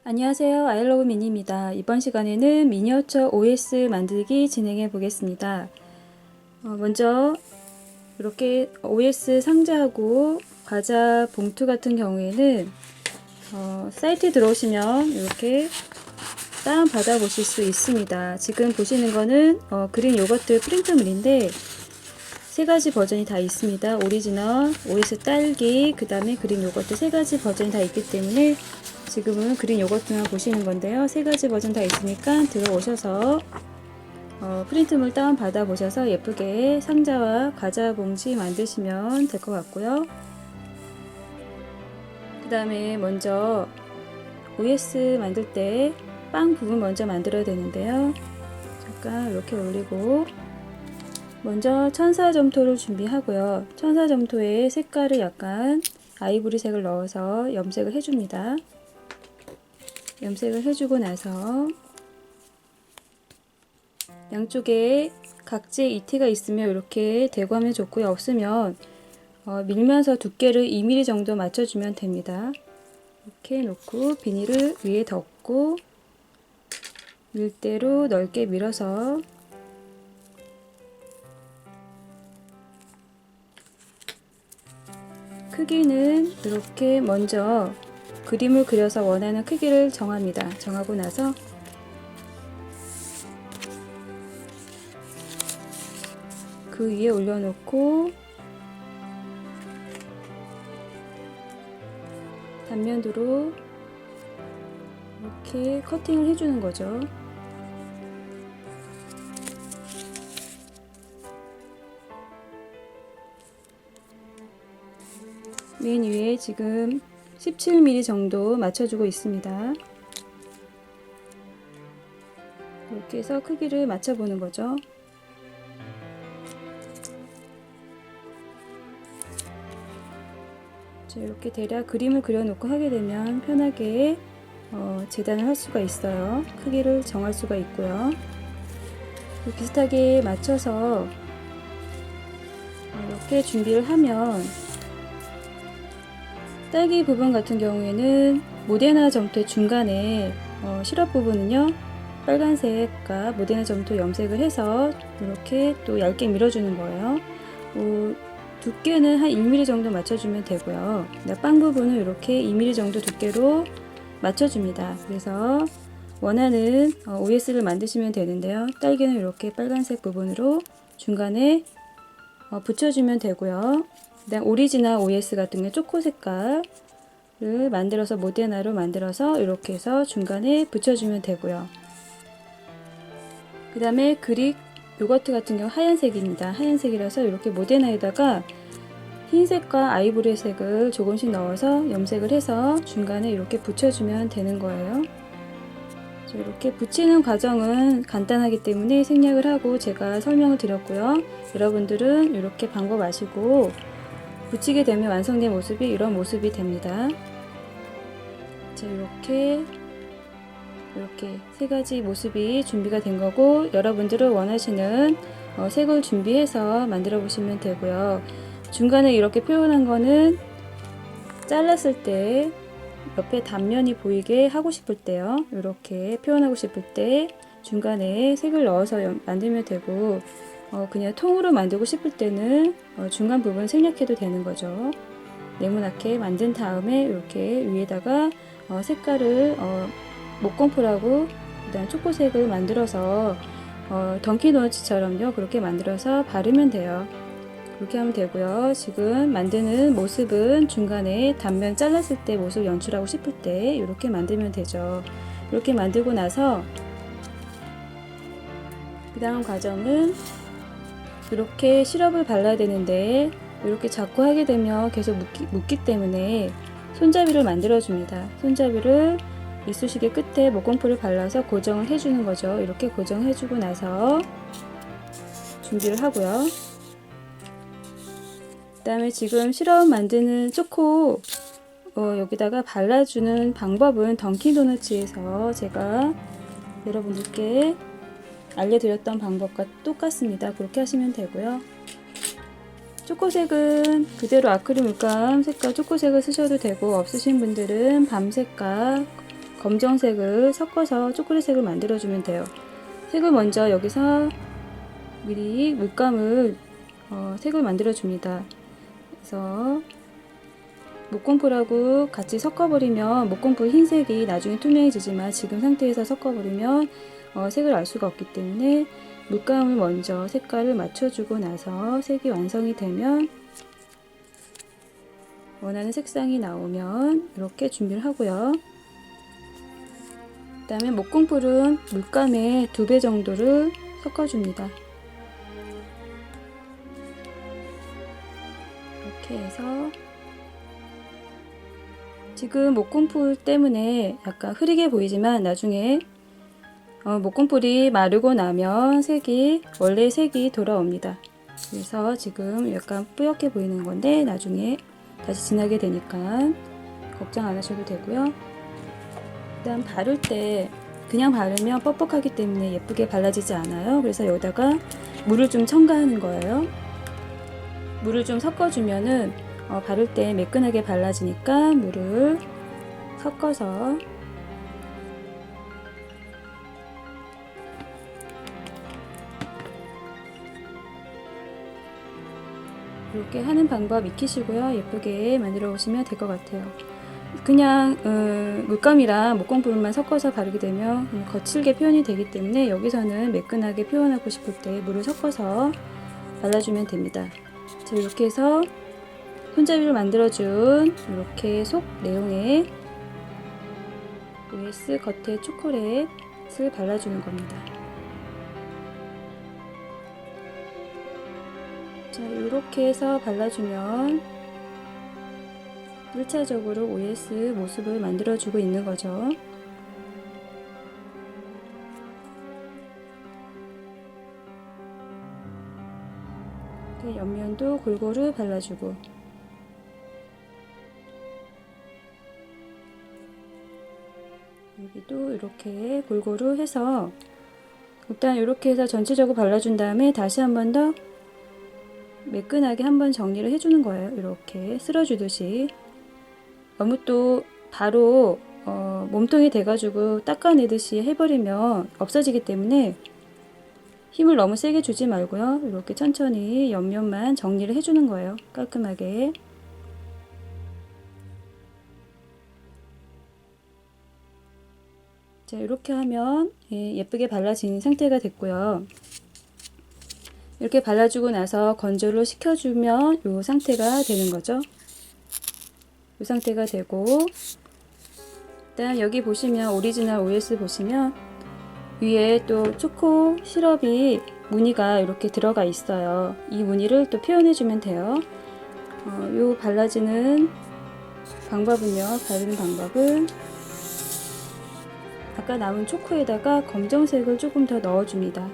안녕하세요. 아이러브 미니입니다. 이번 시간에는 미니어처 OS 만들기 진행해 보겠습니다. 먼저 이렇게 OS 상자하고 과자 봉투 같은 경우에는 사이트에 들어오시면 이렇게 다운 받아 보실 수 있습니다. 지금 보시는 거는 그린 요거트 프린터물인데 세 가지 버전이 다 있습니다. 오리지널, OS 딸기, 그 다음에 그린 요거트 세 가지 버전이 다 있기 때문에 지금은 그린 요거트만 보시는 건데요. 세 가지 버전 다 있으니까 들어오셔서 프린트물 다운 받아 보셔서 예쁘게 상자와 과자 봉지 만드시면 될 것 같고요. 그 다음에 먼저 OS 만들 때 빵 부분 먼저 만들어야 되는데요. 잠깐 이렇게 올리고 먼저 천사점토를 준비하고요. 천사점토에 색깔을 약간 아이보리색을 넣어서 염색을 해줍니다. 염색을 해주고 나서 양쪽에 각질 이티가 있으면 이렇게 대고 하면 좋고요. 없으면 밀면서 두께를 2mm 정도 맞춰주면 됩니다. 이렇게 놓고 비닐을 위에 덮고 밀대로 넓게 밀어서 크기는 이렇게 먼저 그림을 그려서 원하는 크기를 정합니다. 정하고 나서 그 위에 올려놓고 단면으로 이렇게 커팅을 해주는 거죠. 맨 위에 지금 17mm 정도 맞춰주고 있습니다. 이렇게 해서 크기를 맞춰보는 거죠. 자, 이렇게 대략 그림을 그려놓고 하게 되면 편하게 재단을 할 수가 있어요. 크기를 정할 수가 있고요. 비슷하게 맞춰서 이렇게 준비를 하면 딸기 부분 같은 경우에는 모데나 점토의 중간에 시럽 부분은요 빨간색과 모데나 점토 염색을 해서 이렇게 또 얇게 밀어주는 거예요. 두께는 한 1mm 정도 맞춰주면 되고요. 빵 부분은 이렇게 2mm 정도 두께로 맞춰줍니다. 그래서 원하는 OS를 만드시면 되는데요. 딸기는 이렇게 빨간색 부분으로 중간에 붙여주면 되고요. 그다음 오리지널 OS 같은 경우 초코 색깔을 만들어서 모데나로 만들어서 이렇게 해서 중간에 붙여주면 되고요. 그 다음에 그릭 요거트 같은 경우 하얀색입니다. 하얀색이라서 이렇게 모데나에다가 흰색과 아이보리색을 조금씩 넣어서 염색을 해서 중간에 이렇게 붙여주면 되는 거예요. 이렇게 붙이는 과정은 간단하기 때문에 생략을 하고 제가 설명을 드렸고요. 여러분들은 이렇게 방법 아시고 붙이게 되면 완성된 모습이 이런 모습이 됩니다. 자, 이렇게 세 가지 모습이 준비가 된 거고 여러분들은 원하시는 색을 준비해서 만들어 보시면 되고요. 중간에 이렇게 표현한 거는 잘랐을 때 옆에 단면이 보이게 하고 싶을 때요. 이렇게 표현하고 싶을 때 중간에 색을 넣어서 만들면 되고 그냥 통으로 만들고 싶을 때는 중간 부분 생략해도 되는 거죠. 네모나게 만든 다음에 이렇게 위에다가 색깔을 목공풀하고 그다음 초코색을 만들어서 던킨도너츠처럼요 그렇게 만들어서 바르면 돼요. 그렇게 하면 되고요. 지금 만드는 모습은 중간에 단면 잘랐을 때 모습 연출하고 싶을 때 이렇게 만들면 되죠. 이렇게 만들고 나서 그 다음 과정은 이렇게 시럽을 발라야 되는데 이렇게 자꾸 하게 되면 계속 묻기 때문에 손잡이를 만들어 줍니다. 손잡이를 이쑤시개 끝에 목공풀을 발라서 고정을 해주는 거죠. 이렇게 고정해 주고 나서 준비를 하고요. 그 다음에 지금 시럽 만드는 초코 여기다가 발라주는 방법은 던킨도너츠에서 제가 여러분들께 알려드렸던 방법과 똑같습니다. 그렇게 하시면 되고요. 초코색은 그대로 아크릴 물감 색깔 초코색을 쓰셔도 되고 없으신 분들은 밤색과 검정색을 섞어서 초콜릿색을 만들어주면 돼요. 색을 먼저 여기서 미리 물감을 색을 만들어줍니다. 그래서 목공풀하고 같이 섞어버리면 목공풀 흰색이 나중에 투명해지지만 지금 상태에서 섞어버리면 색을 알 수가 없기 때문에 물감을 먼저 색깔을 맞춰주고 나서 색이 완성이 되면 원하는 색상이 나오면 이렇게 준비를 하고요. 그 다음에 목공풀은 물감의 2배 정도를 섞어줍니다. 이렇게 해서 지금 목공풀 때문에 약간 흐리게 보이지만 나중에 목공풀이 마르고 나면 색이 원래 색이 돌아옵니다. 그래서 지금 약간 뿌옇게 보이는 건데 나중에 다시 진하게 되니까 걱정 안 하셔도 되고요. 일단 바를 때 그냥 바르면 뻑뻑하기 때문에 예쁘게 발라지지 않아요. 그래서 여기다가 물을 좀 첨가하는 거예요. 물을 좀 섞어주면은 바를 때 매끈하게 발라지니까 물을 섞어서 이렇게 하는 방법 익히시고요. 예쁘게 만들어 오시면 될 것 같아요. 그냥 물감이랑 목공풀만 섞어서 바르게 되면 거칠게 표현이 되기 때문에 여기서는 매끈하게 표현하고 싶을 때 물을 섞어서 발라주면 됩니다. 자, 이렇게 해서 손잡이를 만들어준 이렇게 속 내용의 OS 겉에 초콜릿을 발라주는 겁니다. 자, 이렇게 해서 발라주면 1차적으로 OS 모습을 만들어주고 있는 거죠. 옆면도 골고루 발라주고 여기도 이렇게 골고루 해서 일단 이렇게 해서 전체적으로 발라준 다음에 다시 한 번 더 매끈하게 한번 정리를 해주는 거예요. 이렇게 쓸어주듯이. 너무 또 바로 몸통이 돼가지고 닦아내듯이 해버리면 없어지기 때문에 힘을 너무 세게 주지 말고요. 이렇게 천천히 옆면만 정리를 해주는 거예요. 깔끔하게. 자, 이렇게 하면 예쁘게 발라진 상태가 됐고요. 이렇게 발라주고 나서 건조를 시켜주면 이 상태가 되는 거죠. 이 상태가 되고, 일단 여기 보시면 오리지널 OS 보시면 위에 또 초코 시럽이 무늬가 이렇게 들어가 있어요. 이 무늬를 또 표현해주면 돼요. 요 발라지는 방법은요, 바르는 방법은 아까 남은 초코에다가 검정색을 조금 더 넣어줍니다.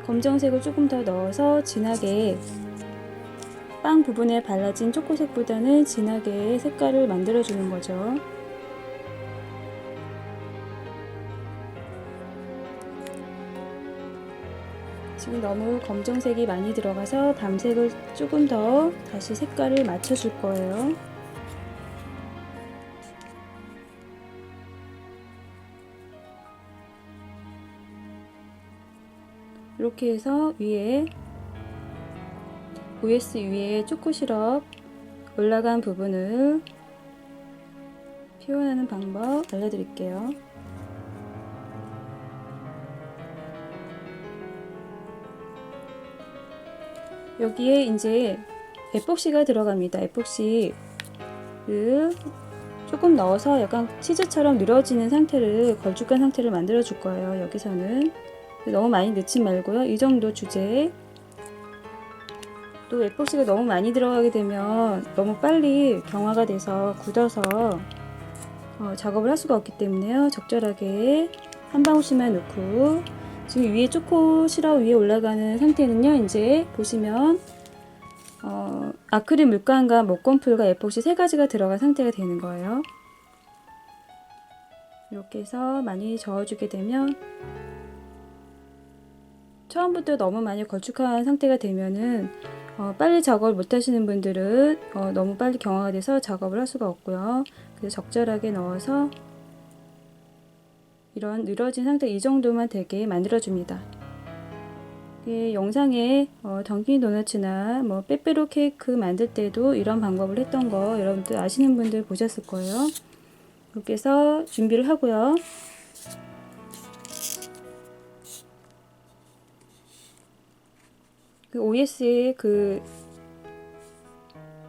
검정색을 조금 더 넣어서 진하게 빵 부분에 발라진 초코색보다는 진하게 색깔을 만들어주는 거죠. 지금 너무 검정색이 많이 들어가서 밤색을 조금 더 다시 색깔을 맞춰줄 거예요. 이렇게 해서 위에 OS 위에 초코 시럽 올라간 부분을 표현하는 방법 알려드릴게요. 여기에 이제 에폭시가 들어갑니다. 에폭시를 조금 넣어서 약간 치즈처럼 늘어지는 상태를 걸쭉한 상태를 만들어 줄 거예요. 여기서는 너무 많이 넣지 말고요. 이 정도 주제. 또 에폭시가 너무 많이 들어가게 되면 너무 빨리 경화가 돼서 굳어서 작업을 할 수가 없기 때문에요. 적절하게 한 방울씩만 넣고, 지금 위에 초코 시럽 위에 올라가는 상태는요. 이제 보시면 아크릴 물감과 목공풀과 에폭시 세 가지가 들어간 상태가 되는 거예요. 이렇게 해서 많이 저어주게 되면 처음부터 너무 많이 걸쭉한 상태가 되면은 빨리 작업을 못 하시는 분들은 너무 빨리 경화가 돼서 작업을 할 수가 없고요. 그래서 적절하게 넣어서 이런 늘어진 상태 이 정도만 되게 만들어줍니다. 영상에 던킨 도너츠나 뭐 빼빼로 케이크 만들 때도 이런 방법을 했던 거 여러분들 아시는 분들 보셨을 거예요. 이렇게 해서 준비를 하고요. 그 OS에 그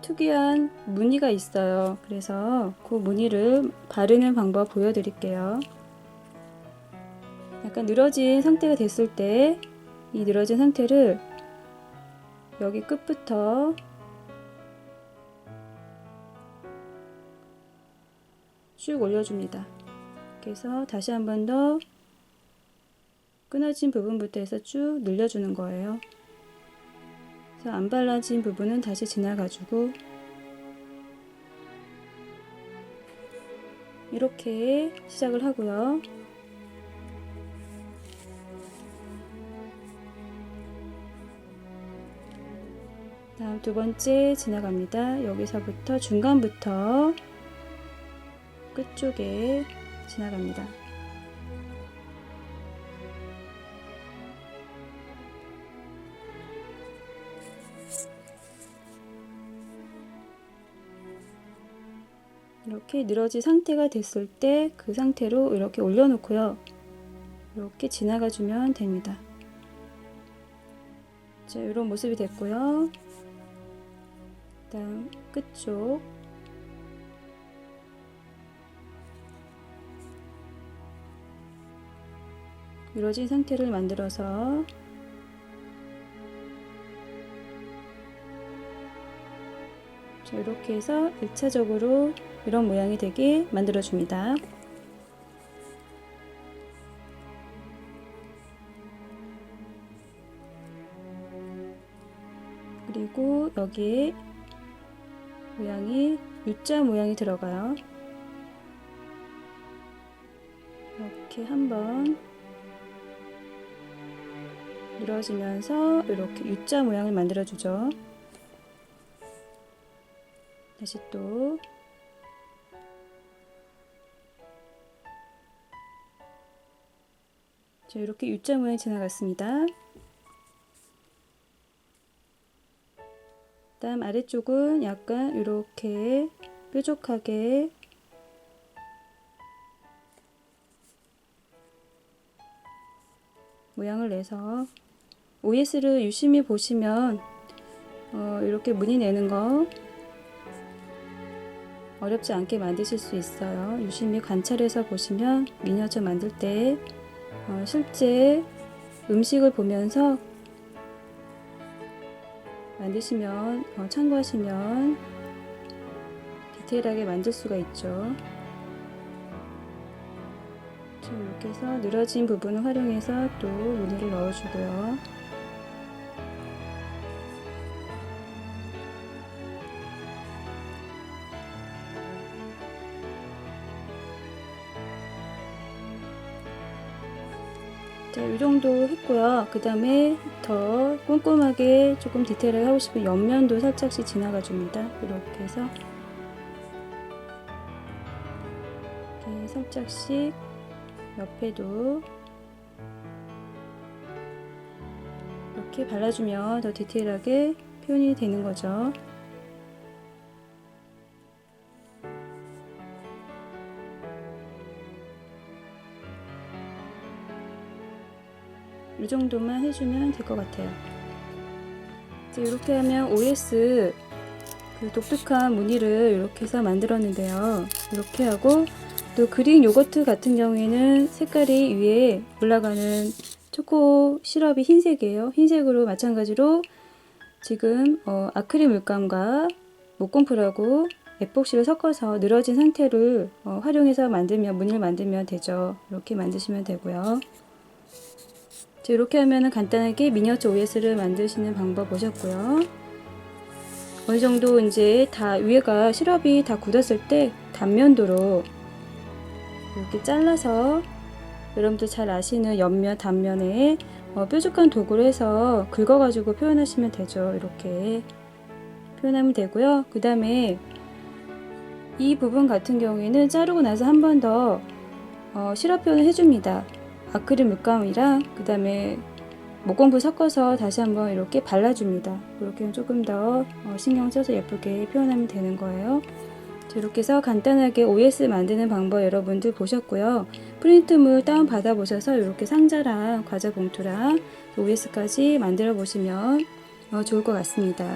특이한 무늬가 있어요. 그래서 그 무늬를 바르는 방법 보여드릴게요. 약간 늘어진 상태가 됐을 때 이 늘어진 상태를 여기 끝부터 쭉 올려줍니다. 그래서 다시 한 번 더 끊어진 부분부터 해서 쭉 늘려주는 거예요. 그래서 안 발라진 부분은 다시 지나가지고 이렇게 시작을 하고요. 다음 두 번째 지나갑니다. 여기서부터 중간부터 끝쪽에 지나갑니다. 이렇게 늘어진 상태가 됐을 때 그 상태로 이렇게 올려놓고요. 이렇게 지나가 주면 됩니다. 자, 이런 모습이 됐고요. 다음 끝쪽 늘어진 상태를 만들어서 자, 이렇게 해서 1차적으로 이런 모양이 되게 만들어 줍니다. 그리고 여기에 모양이 U자 모양이 들어가요. 이렇게 한번 늘어지면서 이렇게 U자 모양을 만들어 주죠. 다시 또 자, 이렇게 U자 모양이 지나갔습니다. 다음 아래쪽은 약간 이렇게 뾰족하게 모양을 내서 OS를 유심히 보시면 이렇게 무늬 내는 거 어렵지 않게 만드실 수 있어요. 유심히 관찰해서 보시면 미니어처 만들 때 실제 음식을 보면서 만드시면 참고하시면 디테일하게 만들 수가 있죠. 자, 이렇게 해서 늘어진 부분을 활용해서 또 무늬를 넣어주고요. 자, 이 정도 했고요. 그 다음에 더 꼼꼼하게 조금 디테일하게 하고 싶은 옆면도 살짝씩 지나가 줍니다. 이렇게 해서 이렇게 살짝씩 옆에도 이렇게 발라주면 더 디테일하게 표현이 되는 거죠. 이 정도만 해주면 될 것 같아요. 이렇게 하면 OS 그 독특한 무늬를 이렇게 해서 만들었는데요. 이렇게 하고 또 그릭 요거트 같은 경우에는 색깔이 위에 올라가는 초코 시럽이 흰색이에요. 흰색으로 마찬가지로 지금 아크릴 물감과 목공풀하고 에폭시를 섞어서 늘어진 상태를 활용해서 무늬를 만들면 되죠. 이렇게 만드시면 되고요. 이렇게 하면 간단하게 미니어처 OS를 만드시는 방법 보셨고요. 어느 정도 이제 다 위에가 시럽이 다 굳었을 때 단면도로 이렇게 잘라서 여러분들 잘 아시는 옆면 단면에 뾰족한 도구로 해서 긁어가지고 표현하시면 되죠. 이렇게 표현하면 되고요. 그 다음에 이 부분 같은 경우에는 자르고 나서 한 번 더 실어 표현을 해줍니다. 아크릴 물감이랑 그 다음에 목공풀 섞어서 다시 한번 이렇게 발라줍니다. 이렇게 조금 더 신경 써서 예쁘게 표현하면 되는 거예요. 이렇게 해서 간단하게 OS 만드는 방법 여러분들 보셨고요. 프린트물 다운 받아 보셔서 이렇게 상자랑 과자 봉투랑 OS까지 만들어 보시면 좋을 것 같습니다.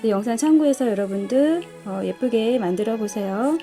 영상 참고해서 여러분들 예쁘게 만들어 보세요.